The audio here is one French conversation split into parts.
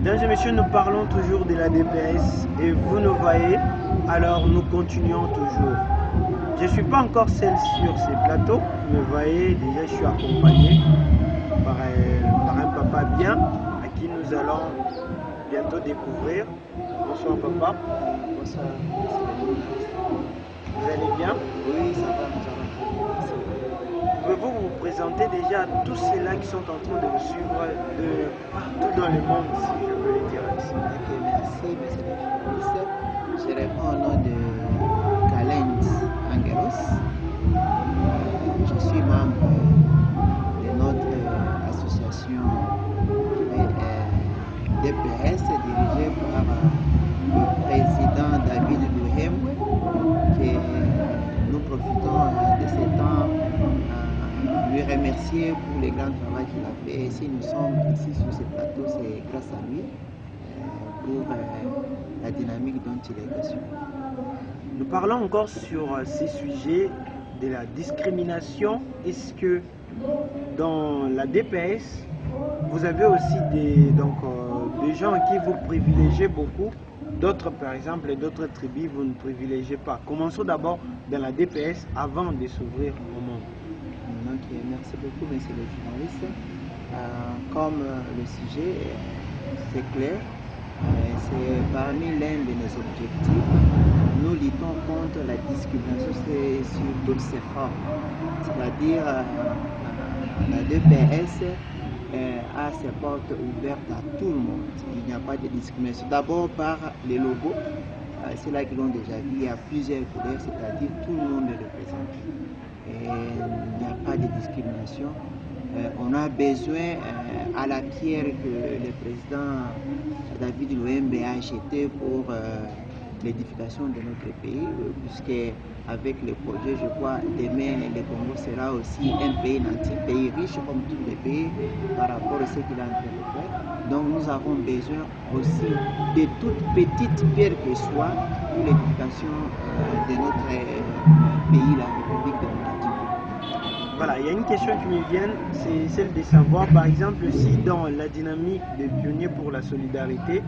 Mesdames et messieurs, nous parlons toujours de la DPS et vous nous voyez, alors nous continuons toujours. Je ne suis pas encore seul sur ces plateaux, vous me voyez, déjà je suis accompagné par un papa bien à qui nous allons bientôt découvrir. Bonsoir papa. Bonsoir. Vous allez bien? Oui, ça va, nous allons très bien. Pouvez-vous vous présenter déjà à tous ceux-là qui sont en train de vous suivre de partout dans le monde, si je peux le dire ainsi? Ok, merci, monsieur le journaliste. Je réponds au nom de Kalend Angelos. Je suis membre de notre association DPS dirigée par le président David Luhembwe, que nous profitons de ce temps à lui remercier pour le grand travail qu'il a fait. Et si nous sommes ici sur ce plateau, c'est grâce à lui pour la dynamique dont il est question. Nous parlons encore sur ces sujets de la discrimination. Est-ce que dans la DPS, vous avez aussi des gens qui vous privilégiez beaucoup, d'autres par exemple, d'autres tribus vous ne privilégiez pas? Commençons d'abord dans la DPS avant de s'ouvrir au monde. Donc, merci beaucoup, monsieur le journaliste. Comme le sujet, c'est clair, c'est parmi l'un de nos objectifs. Nous luttons contre la discrimination sur toutes ses formes. C'est-à-dire, la DPS a ses portes ouvertes à tout le monde. Il n'y a pas de discrimination. D'abord par les logos. C'est là qu'ils l'ont déjà vu. Il y a plusieurs couleurs, c'est-à-dire tout le monde est représenté. Et il n'y a pas de discrimination. On a besoin à la pierre que le président David Luhembwe a achetée pour l'édification de notre pays, puisque avec le projet, je crois, demain, le Congo sera aussi un pays nanti, pays riche comme tous les pays par rapport à ce qu'il est en train de faire. Donc nous avons besoin aussi de toutes petites pierres que soit pour l'édification de notre pays, la République démocratique. Voilà, il y a une question qui me vient, c'est celle de savoir, par exemple, si dans la dynamique des pionniers pour la solidarité,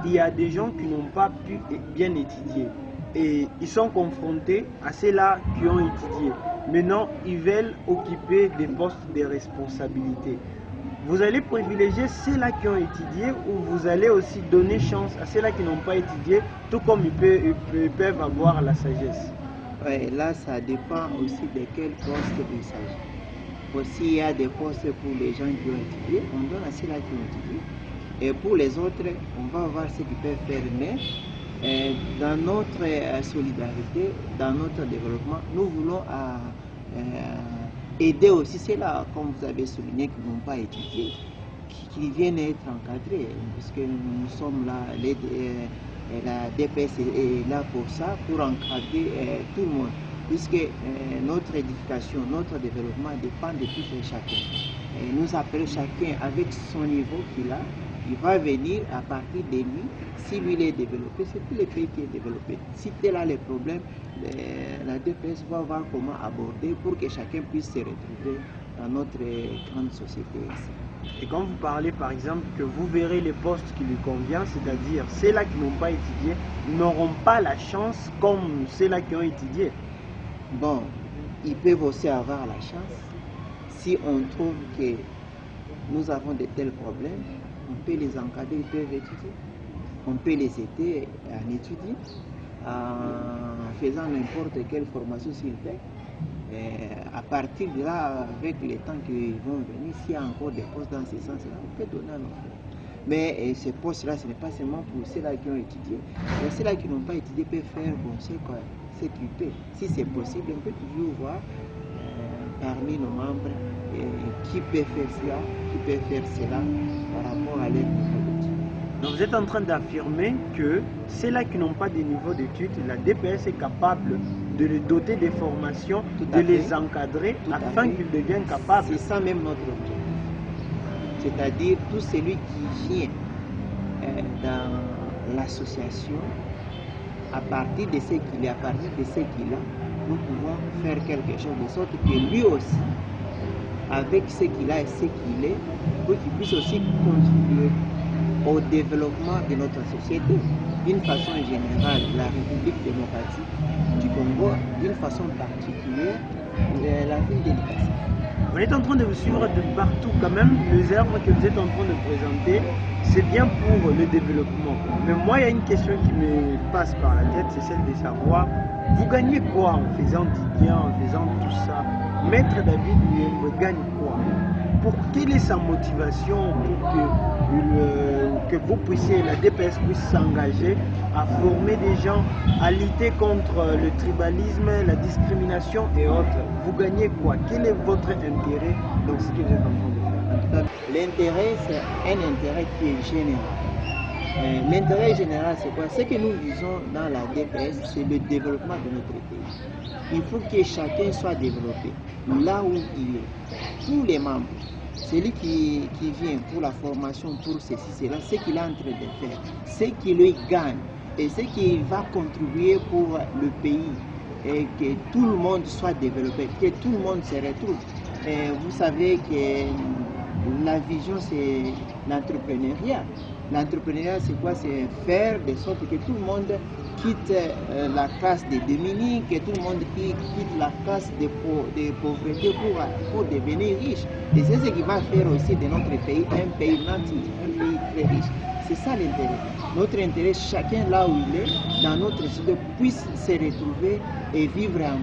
il y a des gens qui n'ont pas pu bien étudier et ils sont confrontés à ceux-là qui ont étudié. Maintenant, ils veulent occuper des postes de responsabilité. Vous allez privilégier ceux-là qui ont étudié ou vous allez aussi donner chance à ceux-là qui n'ont pas étudié, tout comme ils peuvent avoir la sagesse? Ouais, là, ça dépend aussi de quel poste il s'agit. Aussi, il y a des postes pour les gens qui ont étudié, on donne à ceux-là qui ont étudié. Et pour les autres, on va voir ce qu'ils peuvent faire. Mais dans notre solidarité, dans notre développement, nous voulons aider aussi ceux-là, comme vous avez souligné, qui n'ont pas étudié, qui viennent être encadrés, puisque nous sommes là, la DPS est là pour ça, pour encadrer tout le monde, puisque notre éducation, notre développement dépend de tout et chacun. Et nous appelons chacun avec son niveau qu'il a, il va venir à partir de lui. Si lui il est développé, c'est tout le pays qui est développé. Si tel a les problèmes, la DPS va voir comment aborder pour que chacun puisse se retrouver dans notre grande société. Et quand vous parlez par exemple que vous verrez les postes qui lui conviennent, c'est-à-dire ceux-là qui n'ont pas étudié n'auront pas la chance comme ceux-là qui ont étudié. Bon, ils peuvent aussi avoir la chance. Si on trouve que nous avons de tels problèmes, on peut les encadrer, ils peuvent étudier. On peut les aider à étudier en faisant n'importe quelle formation s'ils veulent. À partir de là, avec les temps qui vont venir, s'il y a encore des postes dans ce sens-là, on peut donner à nos frères. Mais ces postes-là, ce n'est pas seulement pour ceux-là qui ont étudié. Mais ceux-là qui n'ont pas étudié peuvent faire bon, ce qu'ils peuvent. Si c'est possible, on peut toujours voir parmi nos membres qui peut faire cela, qui peut faire cela par rapport à leur niveau d'études. Donc vous êtes en train d'affirmer que ceux-là qui n'ont pas de niveau d'études, la DPS est capable de les doter des formations, de les encadrer afin qu'ils deviennent capables. C'est ça même notre objectif. C'est-à-dire tout celui qui vient dans l'association, à partir de ce qu'il a, à partir de ce qu'il a, nous pouvons faire quelque chose de sorte que lui aussi, avec ce qu'il a et ce qu'il est, pour qu'il puisse aussi contribuer au développement de notre société. D'une façon générale, la République démocratique du Congo, d'une façon particulière, la ville de Likasi. On est en train de vous suivre de partout quand même. Les œuvres que vous êtes en train de présenter, c'est bien pour le développement. Mais moi, il y a une question qui me passe par la tête, c'est celle de savoir, vous gagnez quoi en faisant Didier, en faisant tout ça? Maître David Muyembe gagne quoi? Quelle est sa motivation pour que vous puissiez, la DPS puisse s'engager à former des gens, à lutter contre le tribalisme, la discrimination et autres? Vous gagnez quoi? Quel est votre intérêt dans ce que vous êtes en train de faire? L'intérêt, c'est un intérêt qui est général. L'intérêt général, c'est quoi? Ce que nous visons dans la DPS, c'est le développement de notre pays. Il faut que chacun soit développé là où il est. Tous les membres, celui qui vient pour la formation, pour ceci, cela, ce qu'il est en train de faire, ce qui lui gagne et ce qui va contribuer pour le pays, et que tout le monde soit développé, que tout le monde se retrouve. Et vous savez que la vision, c'est l'entrepreneuriat. L'entrepreneuriat, c'est quoi? C'est faire de sorte que tout le monde quitte la classe des démunis, que tout le monde quitte la classe de pauvreté pour devenir riche. Et c'est ce qui va faire aussi de notre pays un pays nanti, un pays très riche. C'est ça l'intérêt. Notre intérêt, chacun là où il est, dans notre société, puisse se retrouver et vivre en